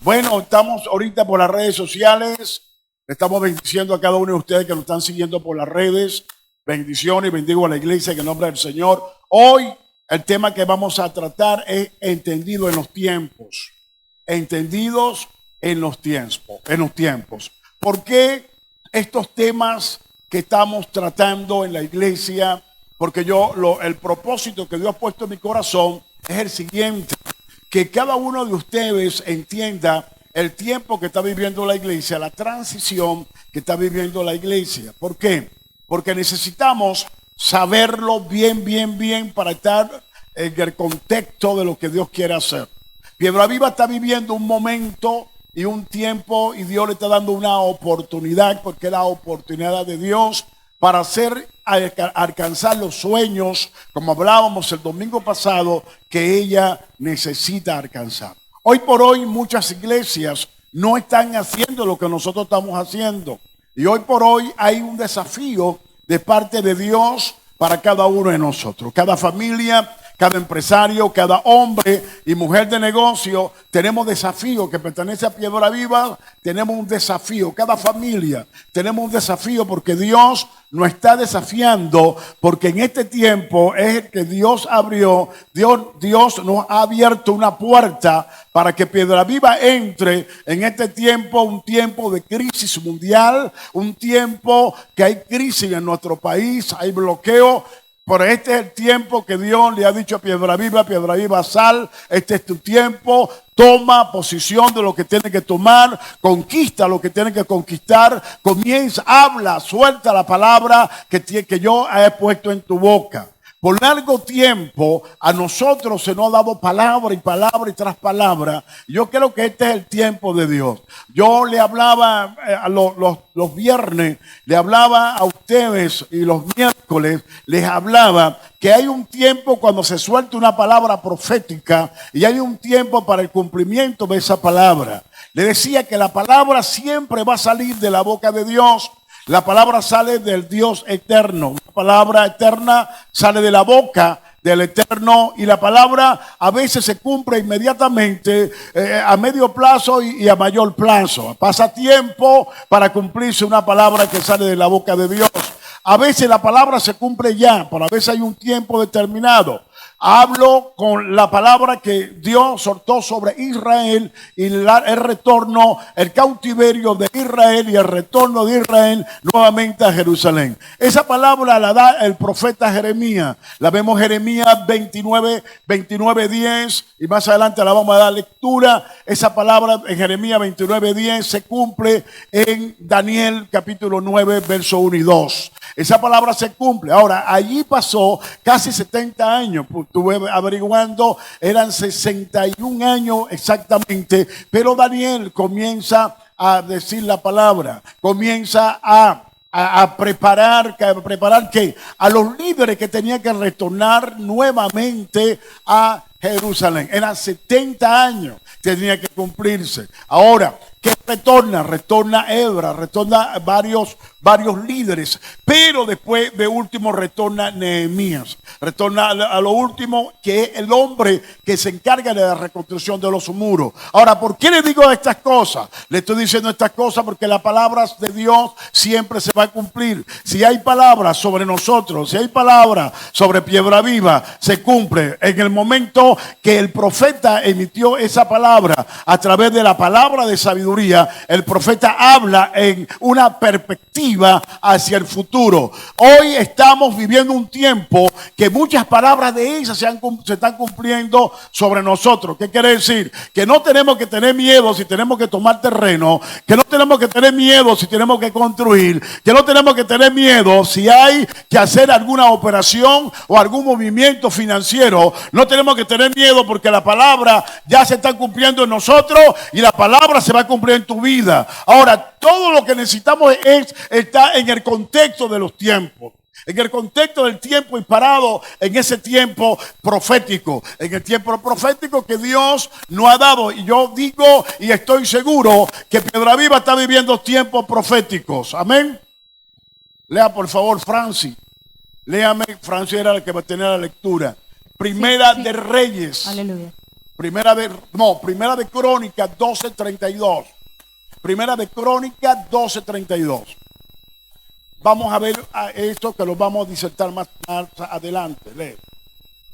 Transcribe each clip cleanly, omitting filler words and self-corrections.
Bueno, estamos ahorita por las redes sociales. Estamos bendiciendo a cada uno de ustedes que nos están siguiendo por las redes. Bendiciones y bendigo a la iglesia en el nombre del Señor. Hoy el tema que vamos a tratar es entendido en los tiempos. Entendidos en los tiempos. ¿Por qué estos temas que estamos tratando en la iglesia? Porque el propósito que Dios ha puesto en mi corazón es el siguiente: que cada uno de ustedes entienda el tiempo que está viviendo la iglesia, la transición que está viviendo la iglesia. ¿Por qué? Porque necesitamos saberlo bien para estar en el contexto de lo que Dios quiere hacer. Piedra Viva está viviendo un momento y un tiempo, y Dios le está dando una oportunidad, porque es la oportunidad de Dios para alcanzar los sueños, como hablábamos el domingo pasado, que ella necesita alcanzar. Hoy por hoy muchas iglesias no están haciendo lo que nosotros estamos haciendo. Y hoy por hoy hay un desafío de parte de Dios para cada uno de nosotros. Cada familia, cada empresario, cada hombre y mujer de negocio, tenemos desafíos que pertenece a Piedra Viva. Tenemos un desafío, cada familia tenemos un desafío, porque Dios nos está desafiando, porque en este tiempo es el que Dios abrió. Dios nos ha abierto una puerta para que Piedra Viva entre en este tiempo, un tiempo de crisis mundial, un tiempo que hay crisis en nuestro país, hay bloqueo. Pero este es el tiempo que Dios le ha dicho a Piedra Viva, sal, este es tu tiempo, toma posición de lo que tienes que tomar, conquista lo que tienes que conquistar, comienza, habla, suelta la palabra que yo he puesto en tu boca. Por largo tiempo a nosotros se nos ha dado palabra y tras palabra. Yo creo que este es el tiempo de Dios. Yo le hablaba los viernes, le hablaba a ustedes, y los miércoles les hablaba que hay un tiempo cuando se suelta una palabra profética, y hay un tiempo para el cumplimiento de esa palabra. Le decía que la palabra siempre va a salir de la boca de Dios. La palabra sale del Dios eterno. La palabra eterna sale de la boca del eterno, y la palabra a veces se cumple inmediatamente, a medio plazo y a mayor plazo. Pasa tiempo para cumplirse una palabra que sale de la boca de Dios. A veces la palabra se cumple ya, pero a veces hay un tiempo determinado. Hablo con la palabra que Dios soltó sobre Israel, y el retorno, el cautiverio de Israel y el retorno de Israel nuevamente a Jerusalén. Esa palabra la da el profeta Jeremías. La vemos Jeremías 29:10, y más adelante la vamos a dar lectura. Esa palabra en Jeremías 29:10 se cumple en Daniel capítulo 9, verso 1 y 2. Esa palabra se cumple. Ahora, allí pasó casi 70 años. Estuve averiguando, eran 61 años exactamente. Pero Daniel comienza a decir la palabra, comienza a preparar ¿qué? A los líderes que tenían que retornar nuevamente a Jerusalén. Eran 70 años, tenía que cumplirse. Ahora, ¿qué retorna? Retorna Hebra, retorna varios líderes, pero después de último retorna Nehemías. Retorna a lo último, que es el hombre que se encarga de la reconstrucción de los muros. Ahora, ¿por qué le digo estas cosas? Le estoy diciendo estas cosas porque las palabras de Dios siempre se van a cumplir. Si hay palabras sobre nosotros, si hay palabras sobre Piedra Viva, se cumple. En el momento que el profeta emitió esa palabra a través de la palabra de sabiduría, el profeta habla en una perspectiva hacia el futuro. Hoy estamos viviendo un tiempo que muchas palabras de esas se están cumpliendo sobre nosotros. ¿Qué quiere decir? Que no tenemos que tener miedo si tenemos que tomar terreno, que no tenemos que tener miedo si tenemos que construir, que no tenemos que tener miedo si hay que hacer alguna operación o algún movimiento financiero. No tenemos que tener miedo, porque la palabra ya se está cumpliendo en nosotros, y la palabra se va a cumplir en tu vida. Ahora, todo lo que necesitamos está en el contexto de los tiempos. En el contexto del tiempo, y parado en ese tiempo profético. En el tiempo profético que Dios nos ha dado. Y yo digo y estoy seguro que Piedra Viva está viviendo tiempos proféticos. Amén. Lea por favor, Francis. Léame, Francis era la que va a tener la lectura. Primera de Reyes. Aleluya. Primera de Crónicas 12:32. Primera de Crónicas 12:32. Vamos a ver esto que lo vamos a disertar más adelante. Lee.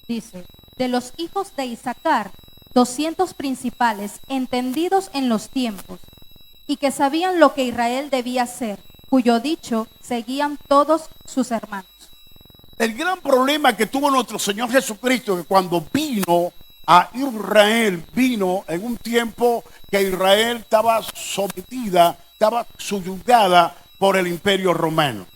Dice, de los hijos de Isaacar, 200 principales, entendidos en los tiempos, y que sabían lo que Israel debía hacer, cuyo dicho seguían todos sus hermanos. El gran problema que tuvo nuestro Señor Jesucristo, que cuando vino a Israel, vino en un tiempo que Israel estaba sometida, estaba subyugada por el imperio romano.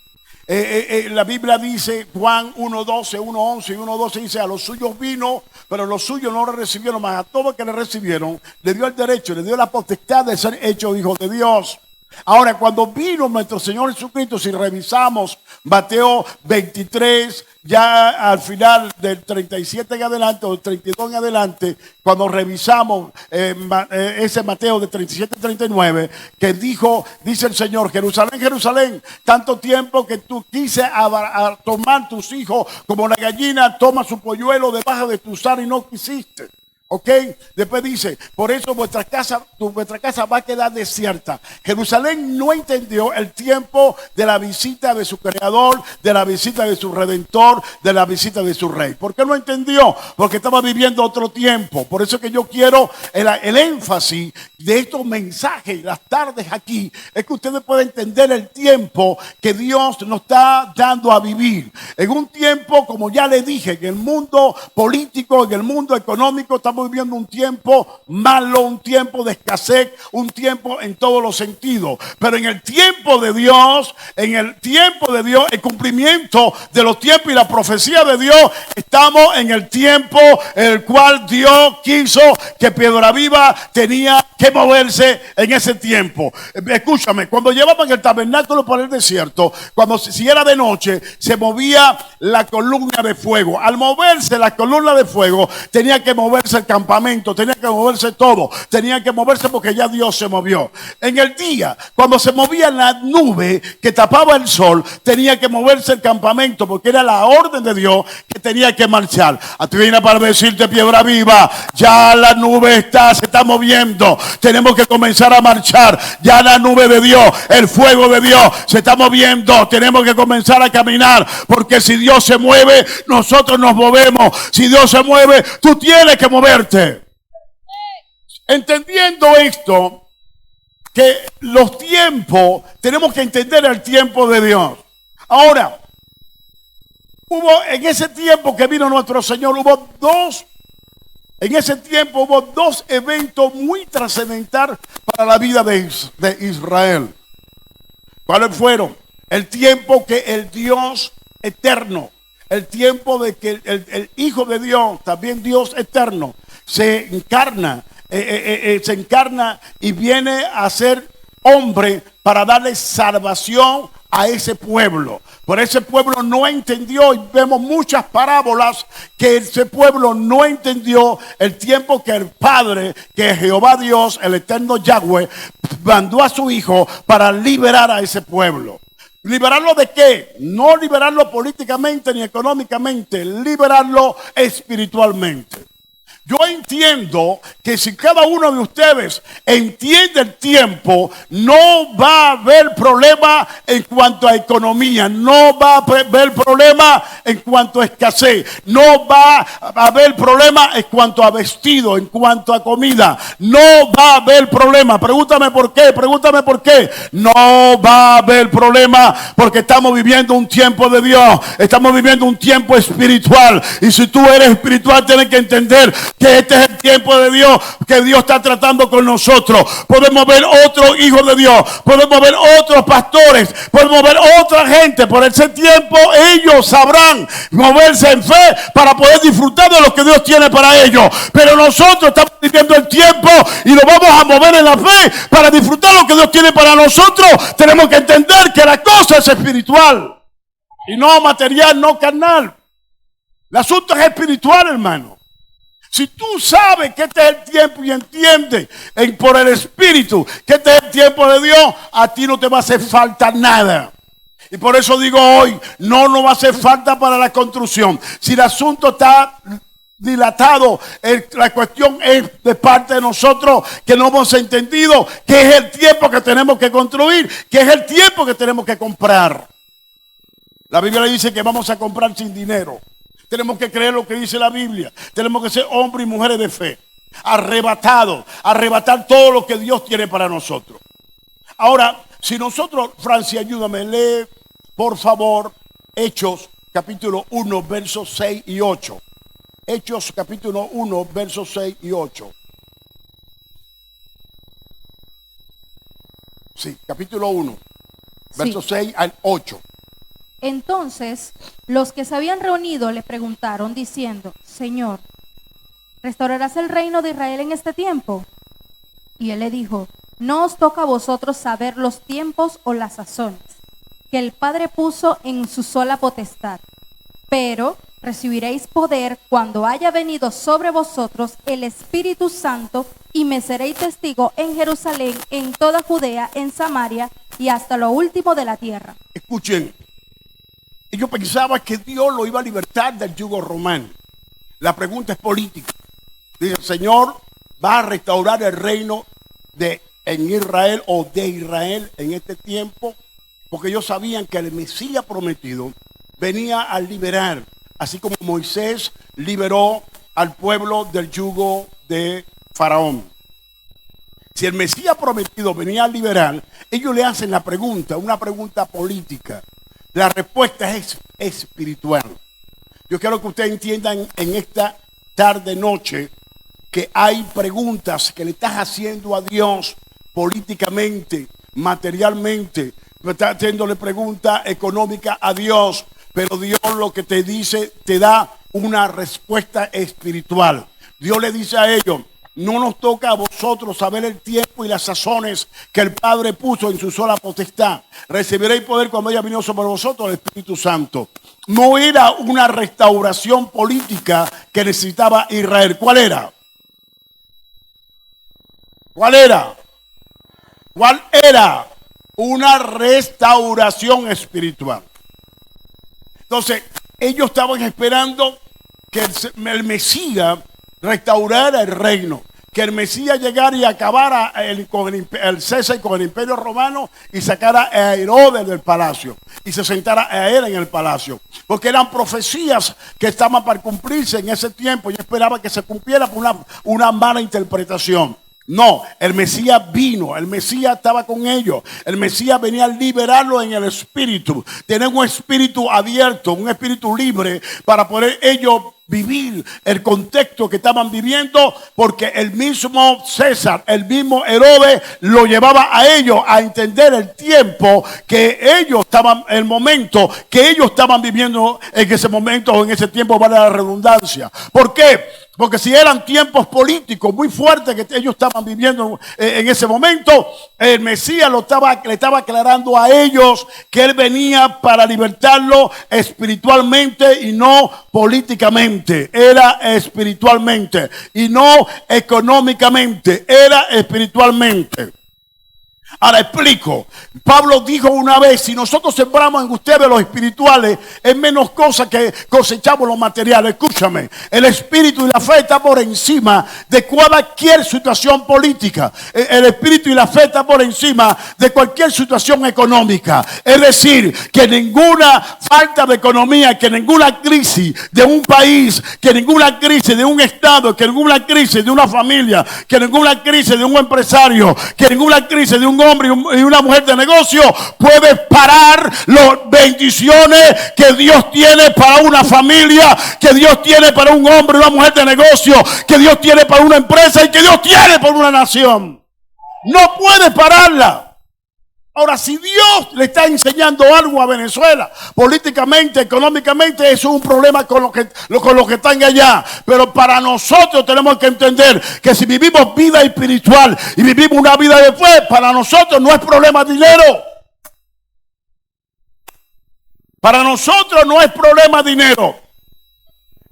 La Biblia dice, Juan 1:12, 1:11 y 1:12 dice, a los suyos vino, pero los suyos no le recibieron, mas a todos que le recibieron, le dio el derecho, le dio la potestad de ser hecho hijo de Dios. Ahora, cuando vino nuestro Señor Jesucristo, si revisamos Mateo 23, ya al final del 37 en adelante, o del 32 en adelante, cuando revisamos ese Mateo de 37 y 39, que dice el Señor, Jerusalén, Jerusalén, tanto tiempo que tú quise a tomar tus hijos, como la gallina toma su polluelo debajo de tu sal y no quisiste. Ok, después dice, por eso vuestra casa va a quedar desierta. Jerusalén no entendió el tiempo de la visita de su creador, de la visita de su redentor, de la visita de su rey. ¿Por qué no entendió? Porque estaba viviendo otro tiempo. Por eso que yo quiero el énfasis de estos mensajes, las tardes aquí, es que ustedes puedan entender el tiempo que Dios nos está dando a vivir. En un tiempo, como ya le dije, en el mundo político, en el mundo económico, estamos viviendo un tiempo malo, un tiempo de escasez, un tiempo en todos los sentidos. Pero en el tiempo de Dios, el cumplimiento de los tiempos y la profecía de Dios, estamos en el tiempo en el cual Dios quiso que Piedraviva tenía que moverse en ese tiempo. Escúchame, cuando llevaban el tabernáculo por el desierto, si era de noche, se movía la columna de fuego. Al moverse la columna de fuego, tenía que moverse el campamento, tenía que moverse todo, tenía que moverse porque ya Dios se movió. En el día, cuando se movía la nube que tapaba el sol, tenía que moverse el campamento porque era la orden de Dios que tenía que marchar. A ti viene para decirte, Piedraviva, ya la nube se está moviendo, tenemos que comenzar a marchar, ya la nube de Dios, el fuego de Dios se está moviendo, tenemos que comenzar a caminar, porque si Dios se mueve, nosotros nos movemos. Si Dios se mueve, tú tienes que moverte. Entendiendo esto, que los tiempos, tenemos que entender el tiempo de Dios. Ahora, en ese tiempo que vino nuestro Señor, hubo dos eventos muy trascendentales para la vida de Israel. ¿Cuáles fueron? El tiempo que el Dios eterno, el tiempo de que el Hijo de Dios, también Dios eterno, se encarna y viene a ser hombre para darle salvación a ese pueblo. Pero ese pueblo no entendió, y vemos muchas parábolas que ese pueblo no entendió el tiempo que el Padre, que Jehová Dios, el eterno Yahweh, mandó a su Hijo para liberar a ese pueblo. ¿Liberarlo de qué? No liberarlo políticamente ni económicamente, liberarlo espiritualmente. Yo entiendo que si cada uno de ustedes entiende el tiempo, no va a haber problema en cuanto a economía, no va a haber problema en cuanto a escasez, no va a haber problema en cuanto a vestido, en cuanto a comida, no va a haber problema. Pregúntame por qué. No va a haber problema porque estamos viviendo un tiempo de Dios, estamos viviendo un tiempo espiritual, y si tú eres espiritual tienes que entender que este es el tiempo de Dios, que Dios está tratando con nosotros. Podemos ver otros hijos de Dios, podemos ver otros pastores, podemos ver otra gente. Por ese tiempo ellos sabrán moverse en fe para poder disfrutar de lo que Dios tiene para ellos. Pero nosotros estamos viviendo el tiempo y nos vamos a mover en la fe para disfrutar lo que Dios tiene para nosotros. Tenemos que entender que la cosa es espiritual y no material, no carnal. El asunto es espiritual, hermano. Si tú sabes que este es el tiempo y entiendes por el Espíritu que este es el tiempo de Dios, a ti no te va a hacer falta nada. Y por eso digo hoy, no nos va a hacer falta para la construcción. Si el asunto está dilatado. La cuestión es de parte de nosotros que no hemos entendido que es el tiempo que tenemos que construir, que es el tiempo que tenemos que comprar. La Biblia dice que vamos a comprar sin dinero. Tenemos que creer lo que dice la Biblia. Tenemos que ser hombres y mujeres de fe. Arrebatar todo lo que Dios tiene para nosotros. Ahora, si nosotros, Francia, ayúdame, lee por favor Hechos capítulo 1, versos 6 y 8. Hechos capítulo 1, versos 6 y 8. Sí, capítulo 1, versos 6 al 8. Entonces, los que se habían reunido le preguntaron diciendo: Señor, ¿restaurarás el reino de Israel en este tiempo? Y él le dijo: no os toca a vosotros saber los tiempos o las sazones que el Padre puso en su sola potestad, pero recibiréis poder cuando haya venido sobre vosotros el Espíritu Santo, y me seréis testigo en Jerusalén, en toda Judea, en Samaria y hasta lo último de la tierra. Escuchen, yo pensaba que Dios lo iba a libertar del yugo romano. La pregunta es política. Dice: Señor, ¿va a restaurar el reino en Israel o de Israel en este tiempo? Porque ellos sabían que el Mesías prometido venía a liberar, así como Moisés liberó al pueblo del yugo de Faraón. Si el Mesías prometido venía a liberar, ellos le hacen la pregunta, una pregunta política. La respuesta es espiritual. Yo quiero que ustedes entiendan en esta tarde noche que hay preguntas que le estás haciendo a Dios políticamente, materialmente. Estás haciéndole pregunta económica a Dios, pero Dios lo que te dice, te da una respuesta espiritual. Dios le dice a ellos: no nos toca a vosotros saber el tiempo y las sazones que el Padre puso en su sola potestad. Recibiréis poder cuando haya venido sobre vosotros el Espíritu Santo. No era una restauración política que necesitaba Israel. ¿Cuál era? ¿Cuál era? ¿Cuál era? Una restauración espiritual. Entonces, ellos estaban esperando que el Mesías restaurara el reino, que el Mesías llegara y acabara con el César y con el Imperio Romano y sacara a Herodes del palacio y se sentara a él en el palacio, porque eran profecías que estaban para cumplirse en ese tiempo. Yo esperaba que se cumpliera por una mala interpretación. No, el Mesías vino, el Mesías estaba con ellos, el Mesías venía a liberarlo en el espíritu, tener un espíritu abierto, un espíritu libre para poder ellos vivir el contexto que estaban viviendo, porque el mismo César, el mismo Herodes lo llevaba a ellos a entender el tiempo que ellos estaban, el momento que ellos estaban viviendo en ese momento o en ese tiempo, vale la redundancia. ¿Por qué? Porque si eran tiempos políticos muy fuertes que ellos estaban viviendo en ese momento, el Mesías le estaba aclarando a ellos que él venía para libertarlo espiritualmente y no políticamente. Era espiritualmente y no económicamente, era espiritualmente. Ahora explico. Pablo dijo una vez: si nosotros sembramos en ustedes los espirituales, es menos cosa que cosechamos los materiales. Escúchame, el espíritu y la fe están por encima de cualquier situación política. El espíritu y la fe están por encima de cualquier situación económica. Es decir, que ninguna falta de economía, que ninguna crisis de un país, que ninguna crisis de un estado, que ninguna crisis de una familia, que ninguna crisis de un empresario, que ninguna crisis de un hombre y una mujer de negocio puede parar las bendiciones que Dios tiene para una familia, que Dios tiene para un hombre y una mujer de negocio, que Dios tiene para una empresa y que Dios tiene para una nación. No puede pararla. Ahora, si Dios le está enseñando algo a Venezuela, políticamente, económicamente, eso es un problema con los que están allá. Pero para nosotros tenemos que entender que si vivimos vida espiritual y vivimos una vida de fe, para nosotros no es problema dinero. Para nosotros no es problema dinero.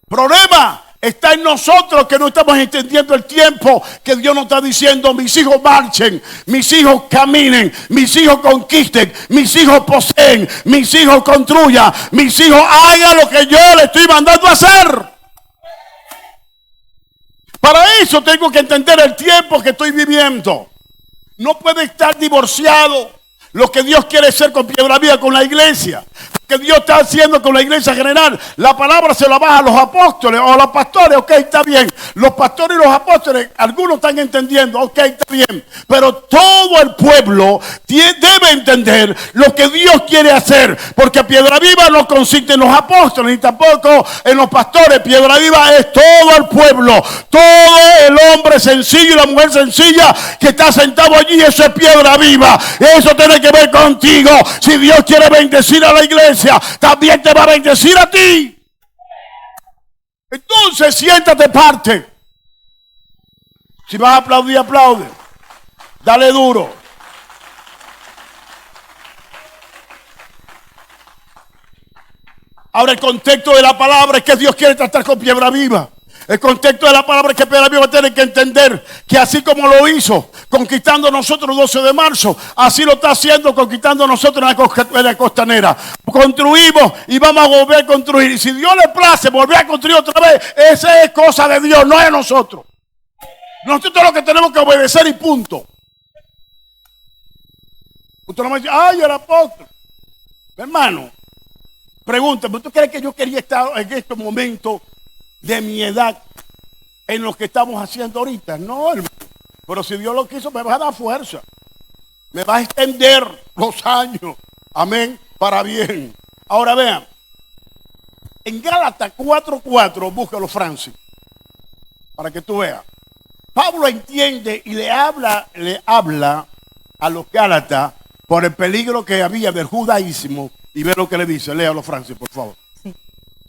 Problema está en nosotros, que no estamos entendiendo el tiempo, que Dios nos está diciendo: mis hijos marchen, mis hijos caminen, mis hijos conquisten, mis hijos poseen, mis hijos construyan, mis hijos hagan lo que yo les estoy mandando a hacer. Para eso tengo que entender el tiempo que estoy viviendo. No puede estar divorciado lo que Dios quiere hacer con Piedra Viva, con la iglesia. Que Dios está haciendo con la iglesia general. La palabra se la baja a los apóstoles o a los pastores. Ok, está bien. Los pastores y los apóstoles, algunos están entendiendo. Ok, está bien. Pero todo el pueblo debe entender lo que Dios quiere hacer. Porque Piedra Viva no consiste en los apóstoles ni tampoco en los pastores. Piedra Viva es todo el pueblo. Todo el hombre sencillo y la mujer sencilla que está sentado allí. Eso es Piedra Viva. Eso tiene que ver contigo. Si Dios quiere bendecir a la iglesia, también te va a bendecir a ti. Entonces siéntate parte. Si vas a aplaudir, aplaude. Dale duro. Ahora el contexto de la palabra es que Dios quiere tratar con Piedra Viva. El contexto de la palabra es que Piedra Viva tiene que entender que así como lo hizo conquistando nosotros el 12 de marzo, así lo está haciendo conquistando nosotros en la costanera. Construimos y vamos a volver a construir. Y si Dios le place volver a construir otra vez, esa es cosa de Dios, no es de nosotros. Nosotros lo que tenemos que obedecer y punto. Usted no me dice, ay, el apóstol. Hermano, pregúntame, ¿tú crees que yo quería estar en este momento de mi edad en lo que estamos haciendo ahorita? No, hermano. Pero si Dios lo quiso, me va a dar fuerza. Me va a extender los años. Amén. Para bien. Ahora vean. En Gálatas 4:4, búscalo, Francis. Para que tú veas. Pablo entiende y le habla a los Gálatas por el peligro que había del judaísmo. Y ve lo que le dice. Léalo, Francis, por favor. Sí.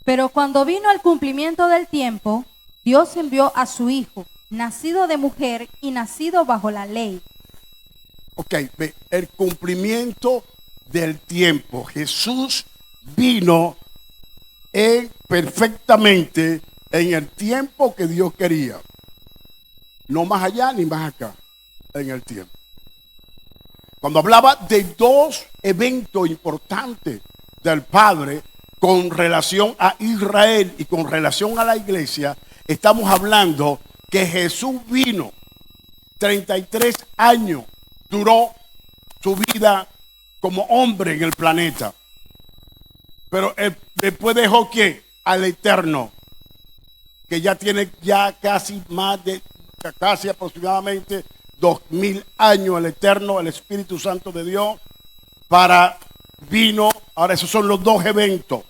Pero cuando vino el cumplimiento del tiempo, Dios envió a su Hijo, nacido de mujer y nacido bajo la ley. Ok, ve, el cumplimiento del tiempo. Jesús vino perfectamente en el tiempo que Dios quería. No más allá ni más acá, en el tiempo. Cuando hablaba de dos eventos importantes del Padre con relación a Israel y con relación a la iglesia, estamos hablando que Jesús vino 33 años, duró su vida como hombre en el planeta. Pero después dejó ¿qué? Al Eterno, que ya tiene casi casi aproximadamente 2000 años el Eterno, el Espíritu Santo de Dios, vino. Ahora esos son los dos eventos.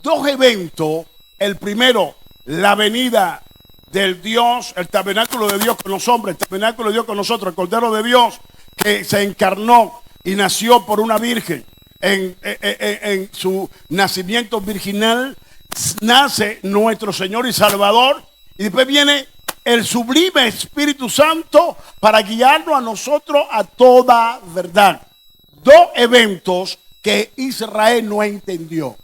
Dos eventos. El primero, la venida del Dios, el tabernáculo de Dios con los hombres, el tabernáculo de Dios con nosotros, el Cordero de Dios que se encarnó y nació por una virgen. En su nacimiento virginal nace nuestro Señor y Salvador, y después viene el sublime Espíritu Santo para guiarnos a nosotros a toda verdad. Dos eventos que Israel no entendió,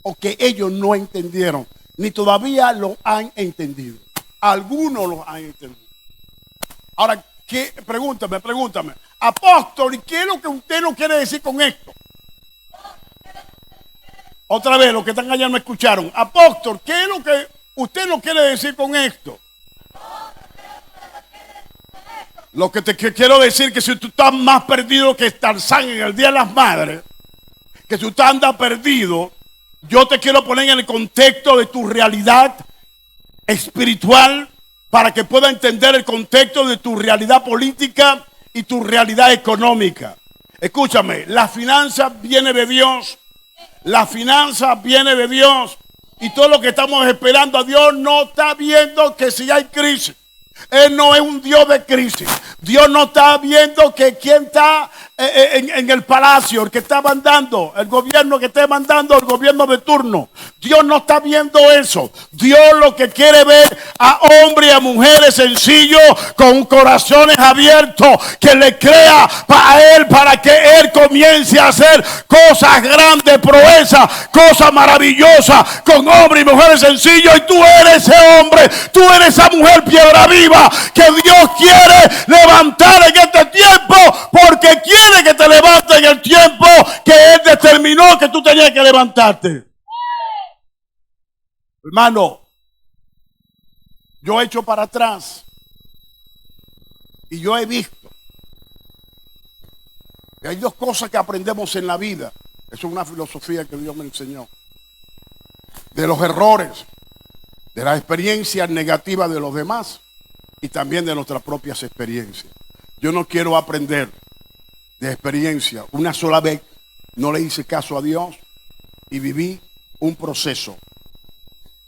o que ellos no entendieron, ni todavía lo han entendido. Algunos lo han entendido. Ahora, pregúntame, apóstol, ¿y qué es lo que usted no quiere decir con esto? Otra vez, los que están allá no escucharon. Apóstol, ¿qué es lo que usted no quiere decir con esto? Lo que te quiero decir que si tú estás más perdido que Tarzán en el Día de las Madres, que si usted anda perdido, yo te quiero poner en el contexto de tu realidad espiritual para que pueda entender el contexto de tu realidad política y tu realidad económica. Escúchame, la finanza viene de Dios. La finanza viene de Dios. Y todo lo que estamos esperando a Dios no está viendo que si hay crisis. Él no es un Dios de crisis. Dios no está viendo que quién está en el palacio, el que está mandando, el gobierno que esté mandando, el gobierno de turno. Dios no está viendo eso. Dios lo que quiere ver a hombres y a mujeres sencillos con corazones abiertos, que le crea para Él, para que Él comience a hacer cosas grandes, proezas, cosas maravillosas con hombres y mujeres sencillos. Y tú eres ese hombre, tú eres esa mujer Piedra Viva que Dios quiere levantar en este tiempo, porque quiere que te levantes en el tiempo que Él determinó que tú tenías que levantarte. Hermano, Yo he hecho para atrás y yo he visto que hay dos cosas que aprendemos en la vida. Eso es una filosofía que Dios me enseñó. De los errores, de las experiencias negativas de los demás y también de nuestras propias experiencias. Yo no quiero aprender de experiencia. Una sola vez no le hice caso a Dios y viví un proceso.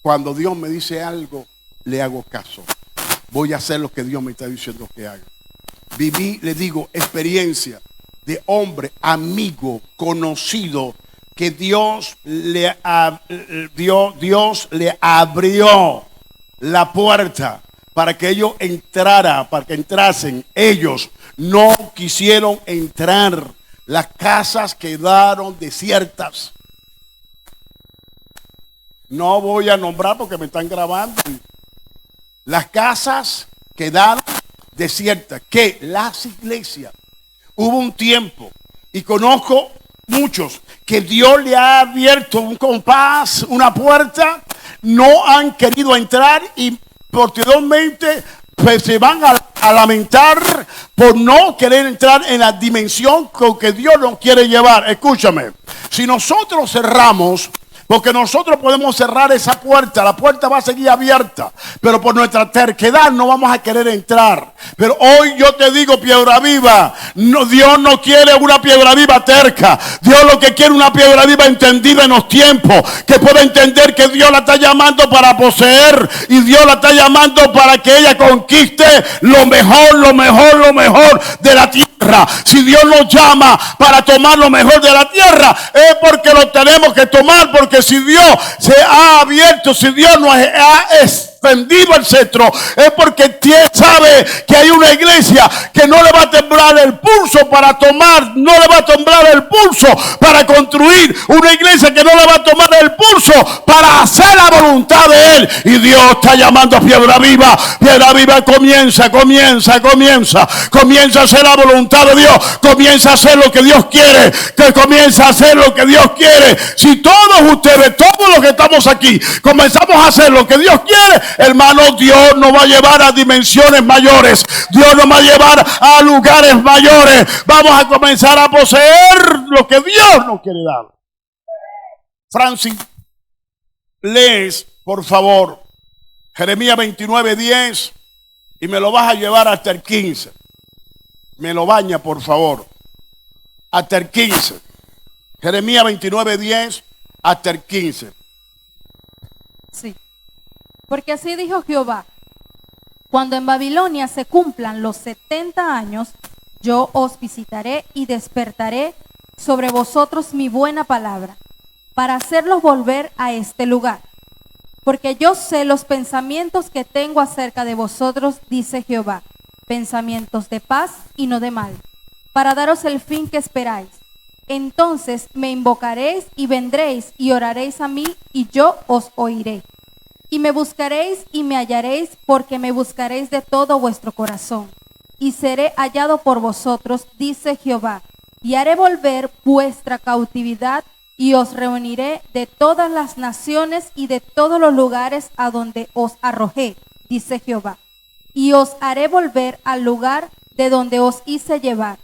Cuando Dios me dice algo, le hago caso. Voy a hacer lo que Dios me está diciendo que haga. Viví, le digo, experiencia de hombre, amigo, conocido, que Dios le abrió la puerta para que ellos entraran, para que entrasen. Ellos no quisieron entrar. Las casas quedaron desiertas. No voy a nombrar porque me están grabando. Las casas quedaron desiertas. ¿Qué? Las iglesias. Hubo un tiempo, y conozco muchos, que Dios le ha abierto un compás, una puerta, no han querido entrar y posteriormente pues, se van a lamentar por no querer entrar en la dimensión con que Dios nos quiere llevar. Escúchame, si nosotros cerramos, porque nosotros podemos cerrar esa puerta, la puerta va a seguir abierta, pero por nuestra terquedad no vamos a querer entrar. Pero hoy yo te digo, piedra viva, no, Dios no quiere una piedra viva terca. Dios lo que quiere es una piedra viva entendida en los tiempos, que pueda entender que Dios la está llamando para poseer y Dios la está llamando para que ella conquiste lo mejor de la tierra. Si Dios nos llama para tomar lo mejor de la tierra, es porque lo tenemos que tomar, porque si Dios se ha abierto, si Dios nos ha extendido el cetro, es porque sabe que hay una iglesia que no le va a temblar el pulso para tomar, no le va a temblar el pulso para construir, una iglesia que no le va a tomar el pulso para hacer la voluntad de Él. Y Dios está llamando a piedra viva, comienza a hacer la voluntad de Dios, comienza a hacer lo que Dios quiere, que comienza a hacer lo que Dios quiere. Si todos ustedes, todos los que estamos aquí, comenzamos a hacer lo que Dios quiere, hermano, Dios nos va a llevar a dimensiones mayores, Dios nos va a llevar a lugares mayores. Vamos a comenzar a poseer lo que Dios nos quiere dar. Francis, lees, por favor, Jeremías 29:10 y me lo vas a llevar hasta el 15. Me lo baña, por favor, hasta el 15. Jeremías 29:10 hasta el 15. Sí. Porque así dijo Jehová: cuando en Babilonia se cumplan los 70 años, yo os visitaré y despertaré sobre vosotros mi buena palabra, para hacerlos volver a este lugar. Porque yo sé los pensamientos que tengo acerca de vosotros, dice Jehová, pensamientos de paz y no de mal, para daros el fin que esperáis. Entonces me invocaréis y vendréis y oraréis a mí, y yo os oiré. Y me buscaréis y me hallaréis, porque me buscaréis de todo vuestro corazón. Y seré hallado por vosotros, dice Jehová, y haré volver vuestra cautividad, y os reuniré de todas las naciones y de todos los lugares a donde os arrojé, dice Jehová. Y os haré volver al lugar de donde os hice llevar.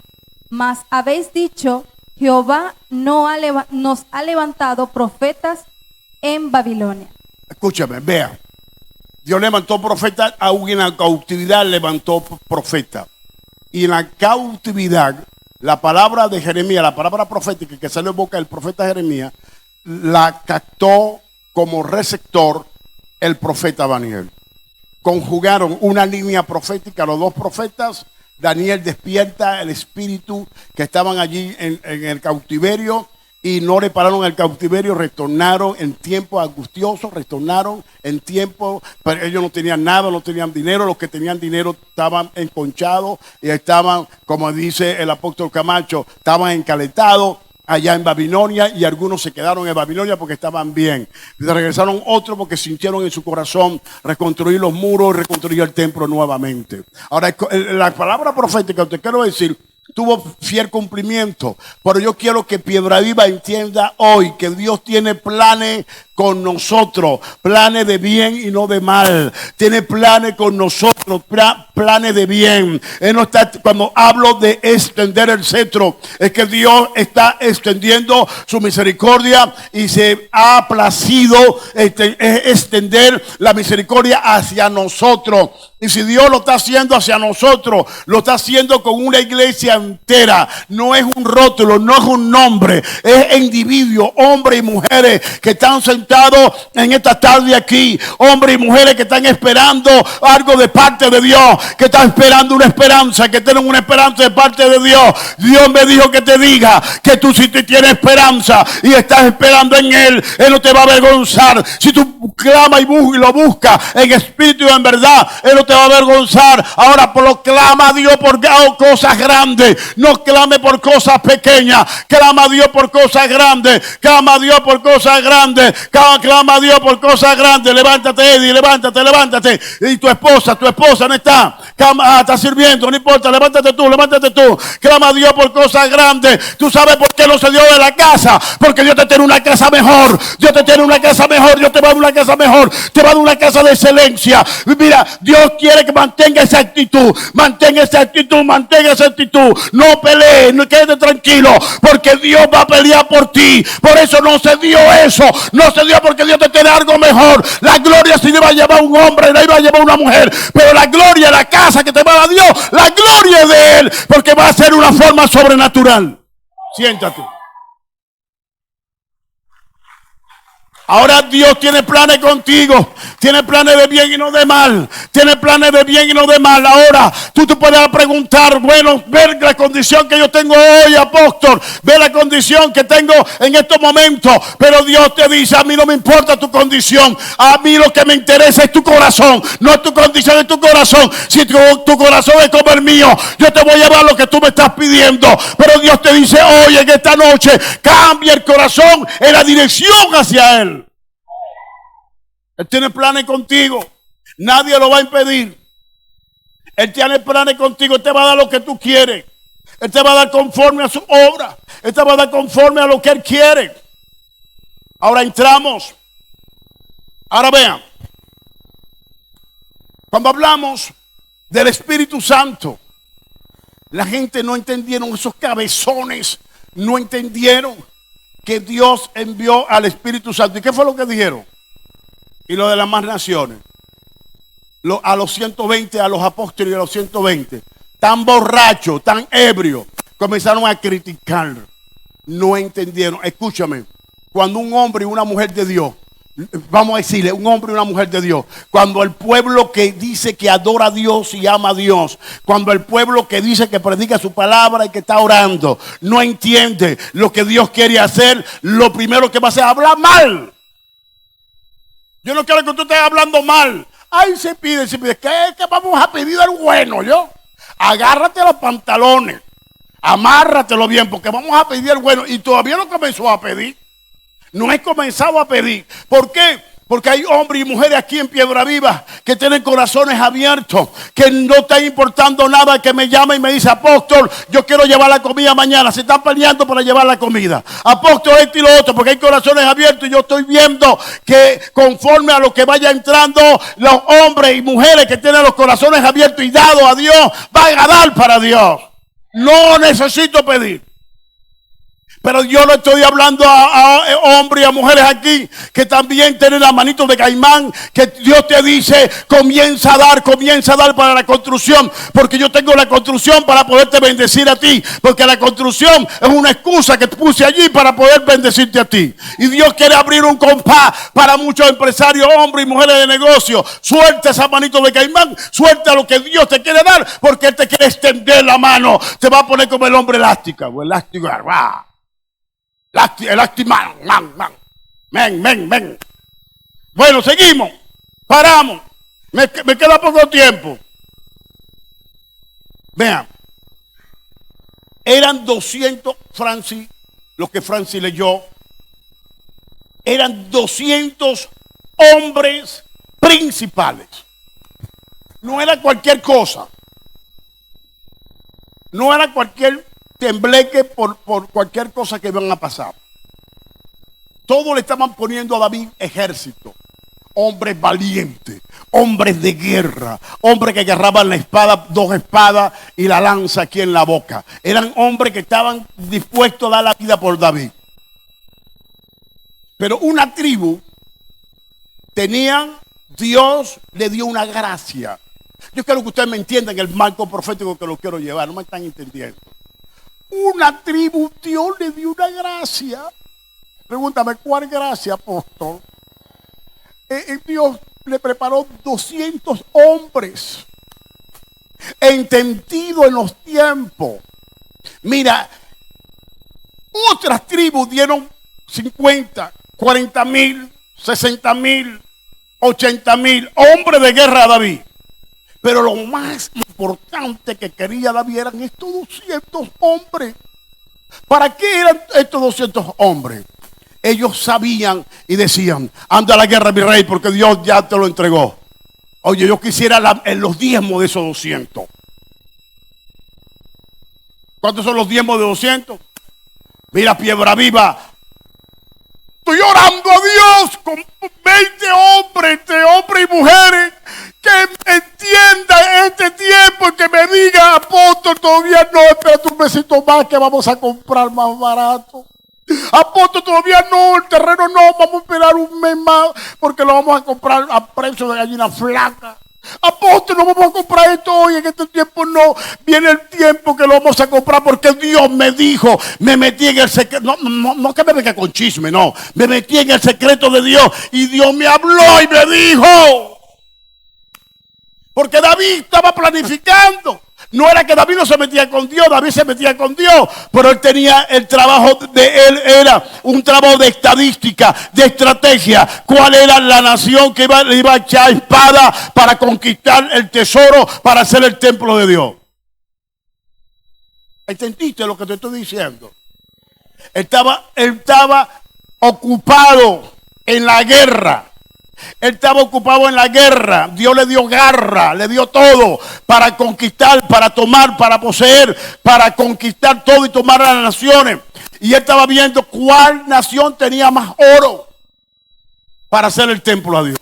Mas habéis dicho: Jehová nos ha levantado profetas en Babilonia. Escúchame, vea. Dios levantó profetas, aún en la cautividad levantó profetas. Y en la cautividad, la palabra de Jeremías, la palabra profética que salió en boca del profeta Jeremías, la captó como receptor el profeta Daniel. Conjugaron una línea profética, los dos profetas. Daniel despierta el espíritu que estaban allí en el cautiverio y no repararon el cautiverio, retornaron en tiempos angustiosos, retornaron en tiempos, pero ellos no tenían nada, no tenían dinero, los que tenían dinero estaban enconchados y estaban, como dice el apóstol Camacho, estaban encaletados allá en Babilonia, y algunos se quedaron en Babilonia porque estaban bien. Y regresaron otros porque sintieron en su corazón reconstruir los muros, reconstruir el templo nuevamente. Ahora, la palabra profética, te quiero decir, tuvo fiel cumplimiento. Pero yo quiero que Piedra Viva entienda hoy que Dios tiene planes con nosotros, planes de bien y no de mal. Tiene planes con nosotros, planes de bien. Él no está, cuando hablo de extender el cetro, es que Dios está extendiendo su misericordia y se ha placido extender la misericordia hacia nosotros. Y si Dios lo está haciendo hacia nosotros, lo está haciendo con una iglesia entera. No es un rótulo, no es un nombre, es individuos, hombres y mujeres que están sentados en esta tarde aquí. Hombres y mujeres que están esperando algo de parte de Dios, que están esperando una esperanza, que tienen una esperanza de parte de Dios. Dios me dijo que te diga que tú si te tienes esperanza y estás esperando en Él no te va a avergonzar. Si tú clamas y lo buscas en espíritu y en verdad, Él no te va a avergonzar. Ahora proclama a Dios por cosas grandes. No clame por cosas pequeñas. Clama a Dios por cosas grandes. Clama a Dios por cosas grandes. Clama a Dios por cosas grandes. Levántate, Eddie, levántate. Y tu esposa no está. Está sirviendo, no importa. Levántate tú. Clama a Dios por cosas grandes. ¿Tú sabes por qué no se dio de la casa? Porque Dios te tiene una casa mejor. Dios te tiene una casa mejor. Dios te va a dar una casa mejor. Te va a dar una casa de excelencia. Mira, Dios quiere que mantenga esa actitud. Mantenga esa actitud. No pelees, no quedes tranquilo, porque Dios va a pelear por ti. Por eso no se dio eso. No se dio porque Dios te tiene algo mejor. La gloria se iba a llevar un hombre, no iba a llevar una mujer. Pero la gloria, la casa que te va a dar Dios, la gloria es de Él, porque va a ser una forma sobrenatural. Siéntate. Ahora Dios tiene planes contigo. Tiene planes de bien y no de mal. Tiene planes de bien y no de mal. Ahora tú te puedes preguntar, bueno, ver la condición que yo tengo hoy, apóstol. Ver la condición que tengo en estos momentos. Pero Dios te dice, a mí no me importa tu condición. A mí lo que me interesa es tu corazón. No es tu condición, es tu corazón. Si tu corazón es como el mío, yo te voy a llevar lo que tú me estás pidiendo. Pero Dios te dice, hoy en esta noche, cambia el corazón en la dirección hacia Él. Él tiene planes contigo. Nadie lo va a impedir. Él tiene planes contigo. Él te va a dar lo que tú quieres. Él te va a dar conforme a su obra. Él te va a dar conforme a lo que Él quiere. Ahora entramos. Ahora vean. Cuando hablamos del Espíritu Santo, la gente no entendieron, esos cabezones no entendieron que Dios envió al Espíritu Santo. ¿Y qué fue lo que dijeron? Y lo de las más naciones. A los 120, a los apóstoles y a los 120. Tan borrachos, tan ebrios. Comenzaron a criticar. No entendieron. Escúchame. Cuando un hombre y una mujer de Dios, vamos a decirle, un hombre y una mujer de Dios, cuando el pueblo que dice que adora a Dios y ama a Dios, cuando el pueblo que dice que predica su palabra y que está orando, no entiende lo que Dios quiere hacer, lo primero que va a hacer es hablar mal. Yo no quiero que tú estés hablando mal. Ay, se pide. ¿Qué vamos a pedir del bueno, yo? Agárrate los pantalones. Amárratelo bien, porque vamos a pedir el bueno. Y todavía no comenzó a pedir. No he comenzado a pedir. ¿Por qué? Porque hay hombres y mujeres aquí en Piedra Viva que tienen corazones abiertos, que no está importando nada, que me llama y me dice, apóstol, yo quiero llevar la comida mañana. Se están peleando para llevar la comida. Apóstol, esto y lo otro, porque hay corazones abiertos y yo estoy viendo que conforme a lo que vaya entrando, los hombres y mujeres que tienen los corazones abiertos y dados a Dios, van a dar para Dios. No necesito pedir. Pero yo le estoy hablando a hombres y a mujeres aquí que también tienen las manitos de caimán, que Dios te dice, comienza a dar para la construcción, porque yo tengo la construcción para poderte bendecir a ti, porque la construcción es una excusa que puse allí para poder bendecirte a ti. Y Dios quiere abrir un compás para muchos empresarios, hombres y mujeres de negocio. Suelta esa manito de caimán, suelta lo que Dios te quiere dar, porque Él te quiere extender la mano. Te va a poner como el hombre elástico, o elástico, men. Bueno, seguimos. Paramos. Me queda poco tiempo. Vean. Eran 200, Francis, lo que Francis leyó. Eran 200 hombres principales. No era cualquier cosa. No era cualquier tembleque por cualquier cosa que iban a pasar. Todos le estaban poniendo a David ejército. Hombres valientes, hombres de guerra, hombres que agarraban la espada, 2 espadas y la lanza aquí en la boca. Eran hombres que estaban dispuestos a dar la vida por David. Pero una tribu Dios le dio una gracia. Yo quiero que ustedes me entiendan el marco profético que lo quiero llevar, no me están entendiendo. Una tribu, Dios le dio una gracia. Pregúntame, ¿cuál gracia, apóstol? Dios le preparó 200 hombres entendidos en los tiempos. Mira, otras tribus dieron 50, 40,000, 60,000, 80,000 hombres de guerra a David. Pero lo más importante que quería David eran estos 200 hombres. ¿Para qué eran estos 200 hombres? Ellos sabían y decían: anda a la guerra, mi rey, porque Dios ya te lo entregó. Oye, yo quisiera los diezmos de esos 200. ¿Cuántos son los diezmos de 200? Mira, Piedra Viva, estoy orando a Dios con 20 hombres y mujeres que entiendan este tiempo y que me digan: apóstol, todavía no, espérate un besito más que vamos a comprar más barato. Apóstol, todavía no, el terreno no, vamos a esperar un mes más porque lo vamos a comprar a precio de gallina flaca. Apóstol, no vamos a comprar esto hoy, en este tiempo no. Viene el tiempo que lo vamos a comprar porque Dios me dijo, me metí en el secreto. No que me venga con chisme, no. Me metí en el secreto de Dios y Dios me habló y me dijo. Porque David estaba planificando. No era que David no se metía con Dios, David se metía con Dios, pero él tenía el trabajo de él, era un trabajo de estadística, de estrategia. ¿Cuál era la nación que le iba a echar espada para conquistar el tesoro, para hacer el templo de Dios? ¿Entendiste lo que te estoy diciendo? Él estaba ocupado en la guerra. Él estaba ocupado en la guerra. Dios le dio garra, le dio todo para conquistar, para tomar, para poseer, para conquistar todo y tomar a las naciones. Y él estaba viendo cuál nación tenía más oro para hacer el templo a Dios.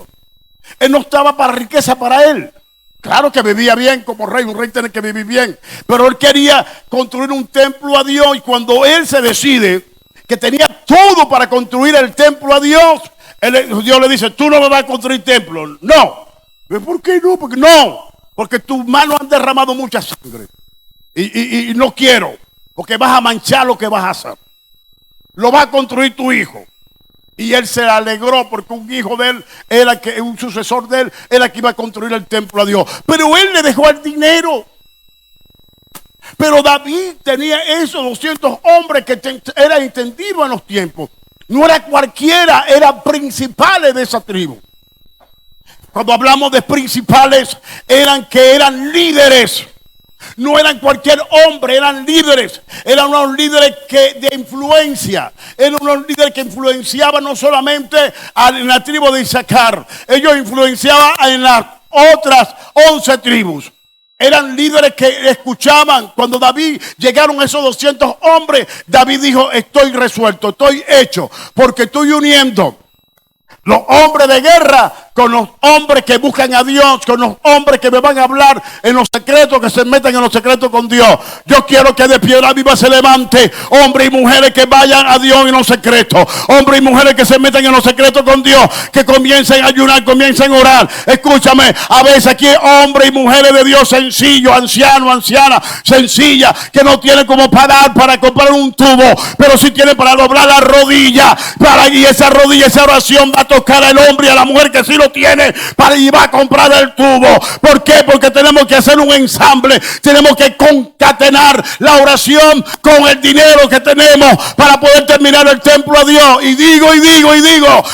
Él no estaba para riqueza para él. Claro que vivía bien como rey, un rey tiene que vivir bien. Pero él quería construir un templo a Dios, y cuando él se decide que tenía todo para construir el templo a Dios, Dios le dice: tú no me vas a construir templo. No. ¿Por qué no? Porque tus manos han derramado mucha sangre. Y no quiero. Porque vas a manchar lo que vas a hacer. Lo va a construir tu hijo. Y él se alegró porque un hijo de él, un sucesor de él, era que iba a construir el templo a Dios. Pero él le dejó el dinero. Pero David tenía esos 200 hombres que eran entendidos en los tiempos. No era cualquiera, eran principales de esa tribu. Cuando hablamos de principales, eran líderes. No eran cualquier hombre, eran líderes. Eran unos líderes de influencia. Eran unos líderes que influenciaban no solamente en la tribu de Isaacar. Ellos influenciaban en las otras 11 tribus. Eran líderes que escuchaban. Cuando David llegaron esos 200 hombres, David dijo: estoy resuelto, estoy hecho, porque estoy uniendo los hombres de guerra con los hombres que buscan a Dios, con los hombres que me van a hablar en los secretos, que se metan en los secretos con Dios. Yo quiero que de Piedra Viva se levante hombres y mujeres que vayan a Dios en los secretos, hombres y mujeres que se metan en los secretos con Dios, que comiencen a ayunar, comiencen a orar. Escúchame, a veces aquí hay hombres y mujeres de Dios sencillos, ancianos, ancianas, sencillas, que no tienen como para comprar un tubo, pero sí tienen para doblar la rodilla, y esa rodilla, esa oración va a tocar al hombre y a la mujer que sí lo tiene para ir a comprar el tubo. ¿Por qué? Porque tenemos que hacer un ensamble, tenemos que concatenar la oración con el dinero que tenemos para poder terminar el templo a Dios. Y digo,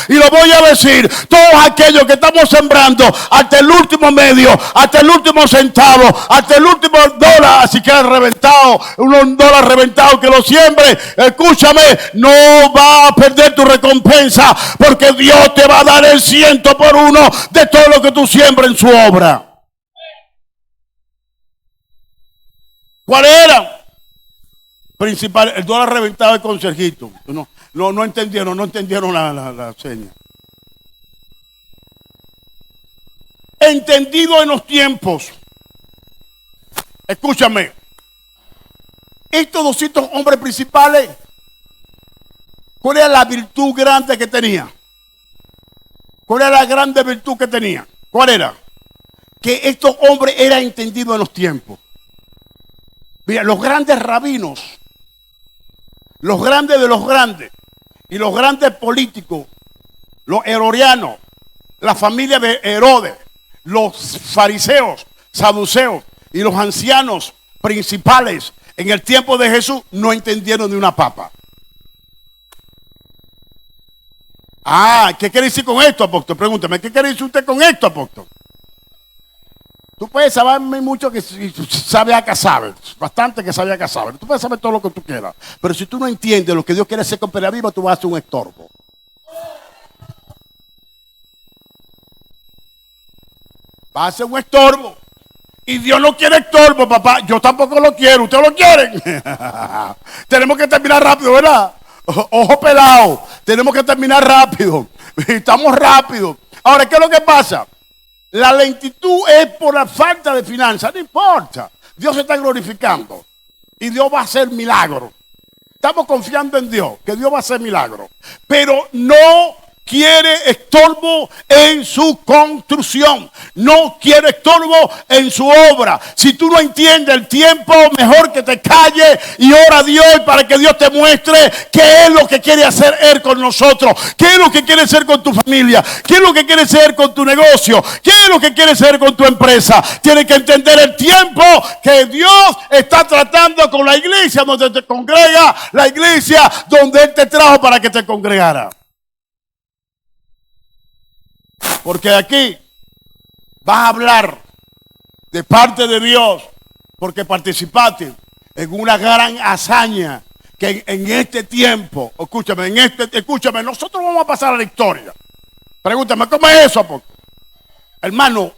y lo voy a decir: todos aquellos que estamos sembrando hasta el último medio, hasta el último centavo, hasta el último dólar, así que reventado, un dólar reventado que lo siembre, escúchame, no va a perder tu recompensa, porque Dios te va a dar el 100 por 1 de todo lo que tú siembras en su obra. ¿Cuál era? principales. El dólar reventado con Sergito. No entendieron la seña. Entendido en los tiempos. Escúchame. Estos 200 hombres principales, ¿cuál era la virtud grande que tenía? ¿Cuál era la grande virtud que tenía? ¿Cuál era? Que estos hombres eran entendidos en los tiempos. Mira, los grandes rabinos, los grandes de los grandes, y los grandes políticos, los herodianos, la familia de Herodes, los fariseos, saduceos y los ancianos principales en el tiempo de Jesús no entendieron ni una papa. ¿Qué quiere decir con esto, apóstol? Pregúntame, ¿qué quiere decir usted con esto, apóstol? Tú puedes saber mucho que sabe acá, sabes. Bastante que sabe acá, sabes. Tú puedes saber todo lo que tú quieras. Pero si tú no entiendes lo que Dios quiere hacer con Pelea Viva, tú vas a ser un estorbo. Vas a ser un estorbo. Y Dios no quiere estorbo, papá. Yo tampoco lo quiero. ¿Ustedes lo quieren? Tenemos que terminar rápido, ¿verdad? Ojo pelado. Tenemos que terminar rápido. Estamos rápidos. Ahora, ¿qué es lo que pasa? La lentitud es por la falta de finanzas. No importa. Dios se está glorificando. Y Dios va a hacer milagros. Estamos confiando en Dios, que Dios va a hacer milagros. Pero no quiere estorbo en su construcción. No quiere estorbo en su obra. Si tú no entiendes el tiempo, mejor que te calles y ora a Dios para que Dios te muestre qué es lo que quiere hacer Él con nosotros. Qué es lo que quiere hacer con tu familia. Qué es lo que quiere hacer con tu negocio. Qué es lo que quiere hacer con tu empresa. Tienes que entender el tiempo que Dios está tratando con la iglesia donde te congrega, la iglesia donde Él te trajo para que te congregara. Porque aquí vas a hablar de parte de Dios, porque participaste en una gran hazaña que en este tiempo, escúchame, nosotros vamos a pasar a la historia. Pregúntame, ¿cómo es eso, apóstol? Hermano,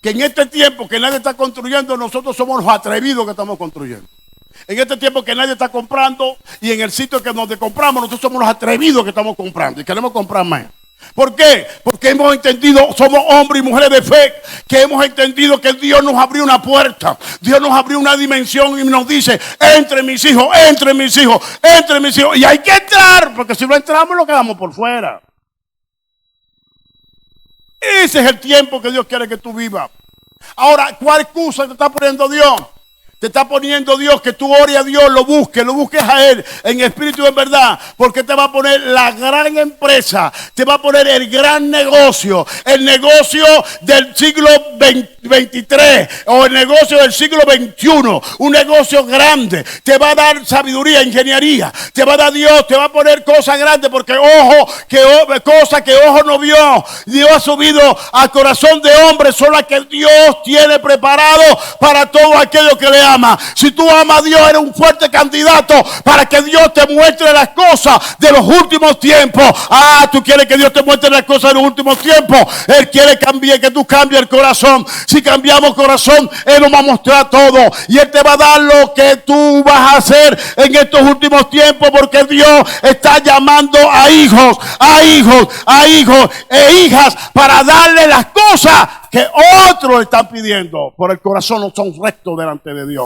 que en este tiempo que nadie está construyendo, nosotros somos los atrevidos que estamos construyendo. En este tiempo que nadie está comprando y en el sitio que donde compramos, nosotros somos los atrevidos que estamos comprando y queremos comprar más. ¿Por qué? Porque hemos entendido, somos hombres y mujeres de fe, que hemos entendido que Dios nos abrió una puerta, Dios nos abrió una dimensión y nos dice, entre mis hijos, entre mis hijos, entre mis hijos. Y hay que entrar, porque si no entramos lo quedamos por fuera. Ese es el tiempo que Dios quiere que tú vivas. Ahora, ¿cuál excusa te está poniendo Dios? Te está poniendo Dios que tú ores a Dios, lo busques a Él en espíritu y en verdad, porque te va a poner la gran empresa, te va a poner el gran negocio, el negocio del siglo 23 o el negocio del siglo 21, un negocio grande. Te va a dar sabiduría, ingeniería, te va a dar Dios, te va a poner cosas grandes, porque cosas que ojo no vio, Dios ha subido al corazón de hombre, son las que Dios tiene preparado para todo aquello que le ama. Si tú amas a Dios, eres un fuerte candidato para que Dios te muestre las cosas de los últimos tiempos. Tú quieres que Dios te muestre las cosas de los últimos tiempos. Él quiere que tú cambies el corazón. Si cambiamos corazón, Él nos va a mostrar todo y Él te va a dar lo que tú vas a hacer en estos últimos tiempos, porque Dios está llamando a hijos e hijas para darle las cosas que otros le están pidiendo. Por el corazón no son rectos delante de Dios.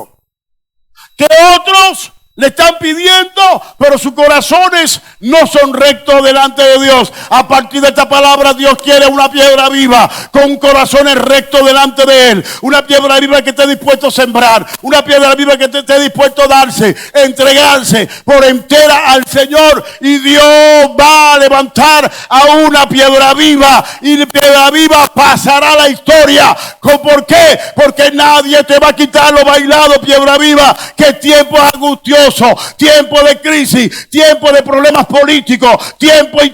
Que otros le están pidiendo, pero sus corazones no son rectos delante de Dios. A partir de esta palabra, Dios quiere una piedra viva con corazones rectos delante de Él. Una piedra viva que esté dispuesto a sembrar. Una piedra viva que esté dispuesto a darse, entregarse por entera al Señor. Y Dios va a levantar a una piedra viva. Y la piedra viva pasará a la historia. ¿Por qué? Porque nadie te va a quitar lo bailado, piedra viva. Que tiempo angustioso, tiempo de crisis, tiempo de problemas políticos, tiempo.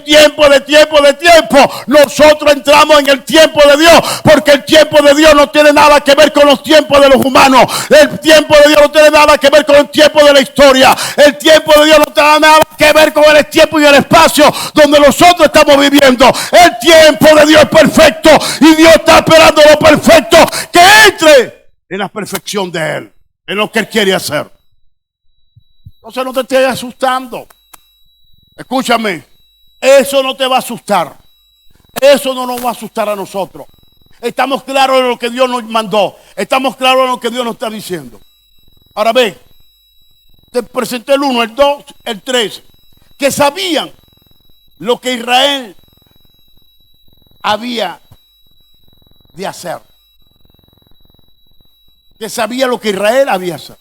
Nosotros entramos en el tiempo de Dios, porque el tiempo de Dios no tiene nada que ver con los tiempos de los humanos. El tiempo de Dios no tiene nada que ver con el tiempo de la historia. El tiempo de Dios no tiene nada que ver con el tiempo y el espacio donde nosotros estamos viviendo. El tiempo de Dios es perfecto y Dios está esperando lo perfecto, que entre en la perfección de Él, en lo que Él quiere hacer. Entonces no te estés asustando. Escúchame, eso no te va a asustar. Eso no nos va a asustar a nosotros. Estamos claros en lo que Dios nos mandó. Estamos claros en lo que Dios nos está diciendo. Ahora ve, te presenté el 1, el 2, el 3, que sabían lo que Israel había de hacer. Que sabía lo que Israel había de hacer.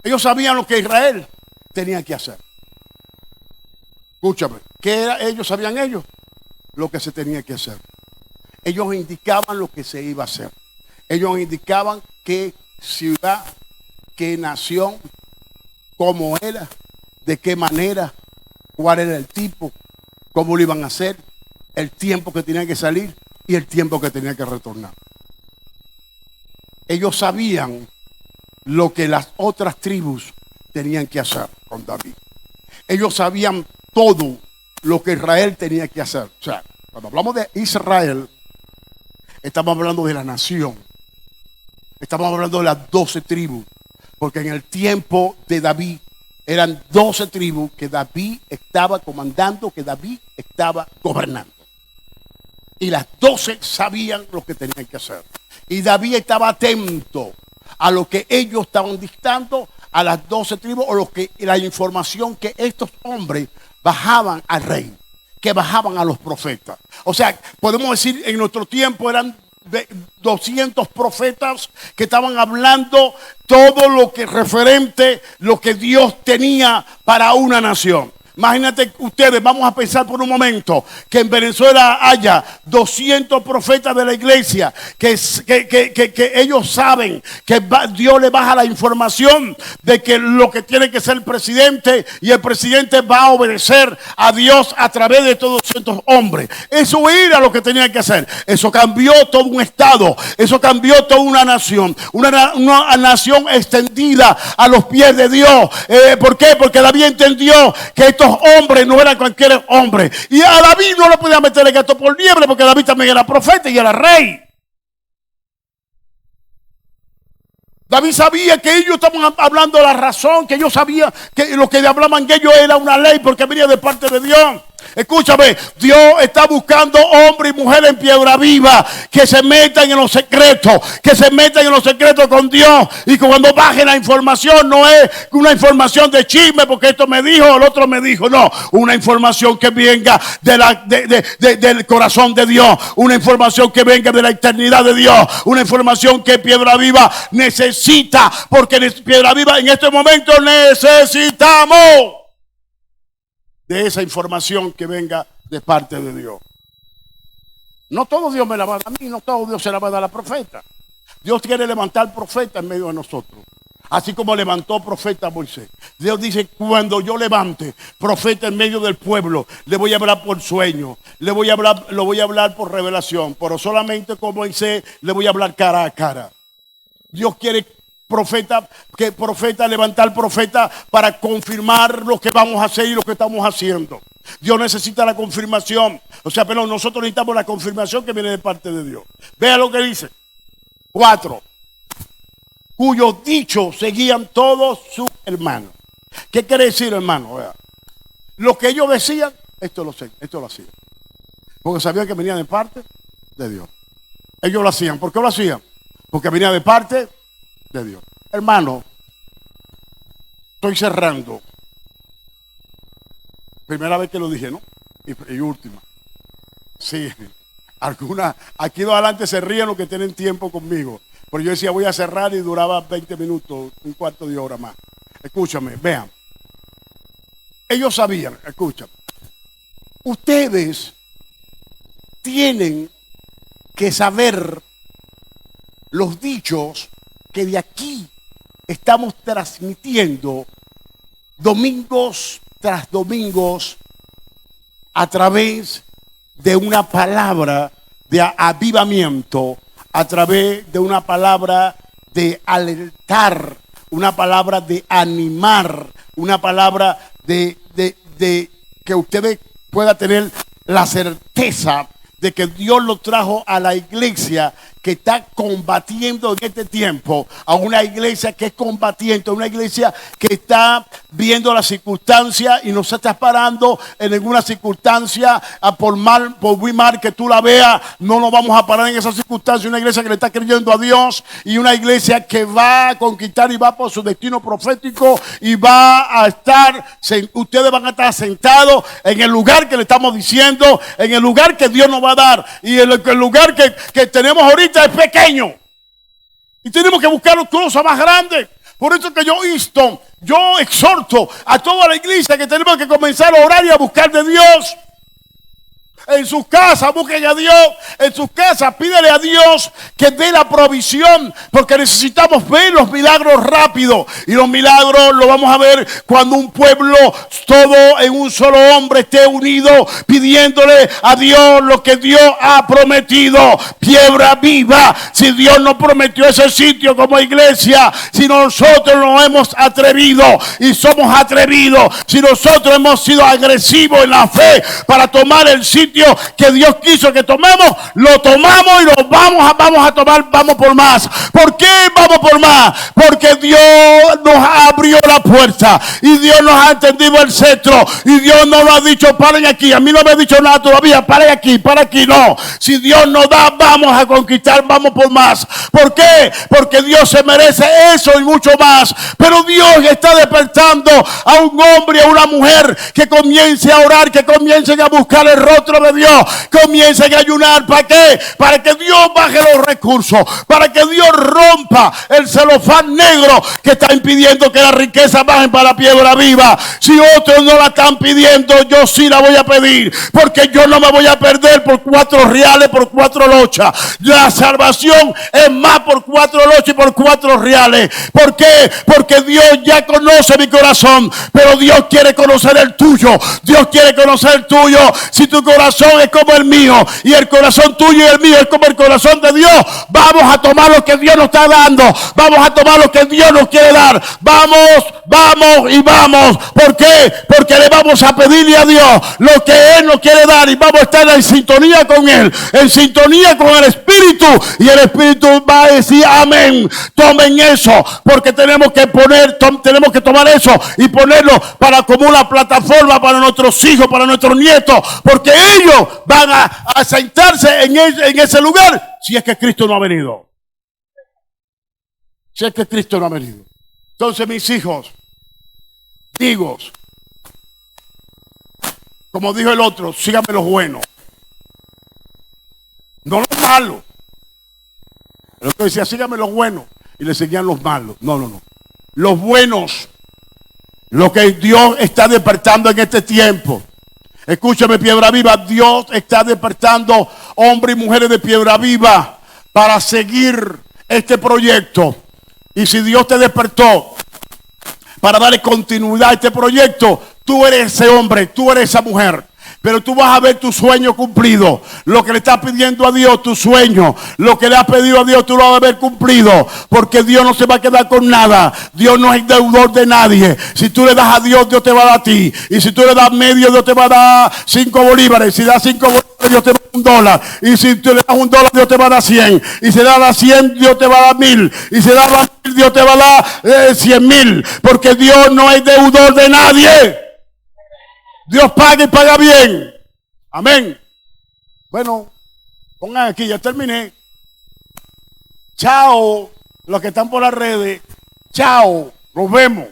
Ellos sabían lo que Israel tenía que hacer. Escúchame, ¿qué era? Ellos sabían lo que se tenía que hacer. Ellos indicaban lo que se iba a hacer. Ellos indicaban qué ciudad, qué nación, cómo era, de qué manera, cuál era el tipo, cómo lo iban a hacer, el tiempo que tenían que salir y el tiempo que tenían que retornar. Ellos sabían lo que las otras tribus tenían que hacer con David. Ellos sabían todo lo que Israel tenía que hacer. O sea, cuando hablamos de Israel, estamos hablando de la nación. Estamos hablando de las 12 tribus. Porque en el tiempo de David eran 12 tribus que David estaba comandando, que David estaba gobernando. Y las 12 sabían lo que tenían que hacer. Y David estaba atento a lo que ellos estaban dictando a las 12 tribus, o la información que estos hombres bajaban al rey, que bajaban a los profetas. O sea, podemos decir en nuestro tiempo eran 200 profetas que estaban hablando todo lo que referente, lo que Dios tenía para una nación. Imagínate ustedes, vamos a pensar por un momento que en Venezuela haya 200 profetas de la iglesia que ellos saben que Dios le baja la información de que lo que tiene que ser el presidente, y el presidente va a obedecer a Dios a través de estos 200 hombres. Eso era lo que tenía que hacer. Eso cambió todo un estado, eso cambió toda una nación, una nación extendida a los pies de Dios. ¿Por qué? Porque David entendió que estos hombres no eran cualquier hombre, y a David no le podía meter el gato por liebre, porque David también era profeta y era rey. David sabía que ellos estaban hablando de la razón, que ellos sabían que lo que hablaban ellos era una ley, porque venía de parte de Dios. Escúchame, Dios está buscando hombres y mujeres en Piedra Viva que se metan en los secretos, con Dios, y que cuando baje la información no es una información de chisme, porque esto me dijo, el otro me dijo, no, una información que venga del corazón de Dios, una información que venga de la eternidad de Dios, una información que Piedra Viva necesita, porque Piedra Viva en este momento necesitamos de esa información que venga de parte de Dios. No todo Dios me la va a dar a mí, no todo Dios se la va a dar a la profeta. Dios quiere levantar profeta en medio de nosotros, así como levantó profeta a Moisés. Dios dice, cuando yo levante profeta en medio del pueblo, le voy a hablar por sueño, lo voy a hablar por revelación, pero solamente con Moisés le voy a hablar cara a cara. Dios quiere levantar profeta para confirmar lo que vamos a hacer y lo que estamos haciendo. Dios necesita la confirmación. O sea, pero nosotros necesitamos la confirmación que viene de parte de Dios. Vea lo que dice. 4. Cuyos dichos seguían todos sus hermanos. ¿Qué quiere decir, hermano? Vea. Lo que ellos decían, esto lo hacían. Porque sabían que venía de parte de Dios. Ellos lo hacían. ¿Por qué lo hacían? Porque venía de parte de Dios. Hermano, estoy cerrando. Primera vez que lo dije, ¿no? Y última. Sí, aquí de adelante se ríen los que tienen tiempo conmigo. Pero yo decía, voy a cerrar, y duraba 20 minutos, un cuarto de hora más. Escúchame, vean. Ellos sabían, escúchame. Ustedes tienen que saber los dichos que de aquí estamos transmitiendo domingos tras domingos a través de una palabra de avivamiento, a través de una palabra de alertar, una palabra de animar, una palabra de que ustedes puedan tener la certeza de que Dios lo trajo a la iglesia que está combatiendo en este tiempo, a una iglesia que es combatiente, a una iglesia que está viendo las circunstancias y no se está parando en ninguna circunstancia, por muy mal que tú la veas, no nos vamos a parar en esa circunstancia. Una iglesia que le está creyendo a Dios y una iglesia que va a conquistar y va por su destino profético y va a estar, ustedes van a estar sentados en el lugar que le estamos diciendo, en el lugar que Dios nos va a dar, y el lugar que tenemos ahorita es pequeño y tenemos que buscar cosas más grandes. Por eso que yo exhorto a toda la iglesia que tenemos que comenzar a orar y a buscar de Dios. En sus casas busquen a Dios, en sus casas pídele a Dios que dé la provisión, porque necesitamos ver los milagros rápido, y los milagros los vamos a ver cuando un pueblo todo en un solo hombre esté unido pidiéndole a Dios lo que Dios ha prometido. Piedra Viva, si Dios nos prometió ese sitio como iglesia, si nosotros nos hemos atrevido y somos atrevidos, si nosotros hemos sido agresivos en la fe para tomar el sitio que Dios quiso que tomemos, lo tomamos y lo vamos a tomar, vamos por más. ¿Por qué vamos por más? Porque Dios nos abrió la puerta y Dios nos ha entendido el cetro y Dios no nos ha dicho paren aquí. A mí no me ha dicho nada todavía, para aquí, no. Si Dios nos da, vamos a conquistar, vamos por más. ¿Por qué? Porque Dios se merece eso y mucho más. Pero Dios está despertando a un hombre y a una mujer que comience a orar, que comiencen a buscar el rostro de Dios, comiencen a ayunar. ¿Para qué? Para que Dios baje los recursos, para que Dios rompa el celofán negro que está impidiendo que las riquezas bajen para la Piedra Viva. Si otros no la están pidiendo, yo sí la voy a pedir, porque yo no me voy a perder por 4 reales, por 4 lochas. La salvación es más por 4 lochas y por 4 reales. ¿Por qué? Porque Dios ya conoce mi corazón, pero Dios quiere conocer el tuyo. Dios quiere conocer el tuyo. Si tu corazón es como el mío y el corazón tuyo y el mío es como el corazón de Dios, vamos a tomar lo que Dios nos está dando, vamos a tomar lo que Dios nos quiere dar, vamos y vamos. ¿Por qué? Porque le vamos a pedirle a Dios lo que Él nos quiere dar y vamos a estar en sintonía con Él, en sintonía con el Espíritu, y el Espíritu va a decir amén. Tomen eso, porque tenemos que tomar eso y ponerlo para como una plataforma para nuestros hijos, para nuestros nietos, porque ellos van a sentarse en ese lugar si es que Cristo no ha venido. Si es que Cristo no ha venido. Entonces, mis hijos, digo, como dijo el otro, síganme los buenos, no los malos. El otro decía, síganme los buenos, y le seguían los malos. No. Los buenos, lo que Dios está despertando en este tiempo. Escúchame, Piedra Viva, Dios está despertando hombres y mujeres de Piedra Viva para seguir este proyecto. Y si Dios te despertó para darle continuidad a este proyecto, tú eres ese hombre, tú eres esa mujer. Pero tú vas a ver tu sueño cumplido. Lo que le estás pidiendo a Dios, tu sueño, lo que le has pedido a Dios, tú lo vas a ver cumplido. Porque Dios no se va a quedar con nada. Dios no es deudor de nadie. Si tú le das a Dios, Dios te va a dar a ti. Y si tú le das medio, Dios te va a dar 5 bolívares. Si das 5 bolívares, Dios te va a dar $1. Y si tú le das $1, Dios te va a dar 100. Y si le das 100, Dios te va a dar 1000. Y si le das 1000, Dios te va a dar 100,000. Porque Dios no es deudor de nadie. Dios paga y paga bien. Amén. Bueno, pongan aquí, ya terminé. Chao, los que están por las redes. Chao, nos vemos.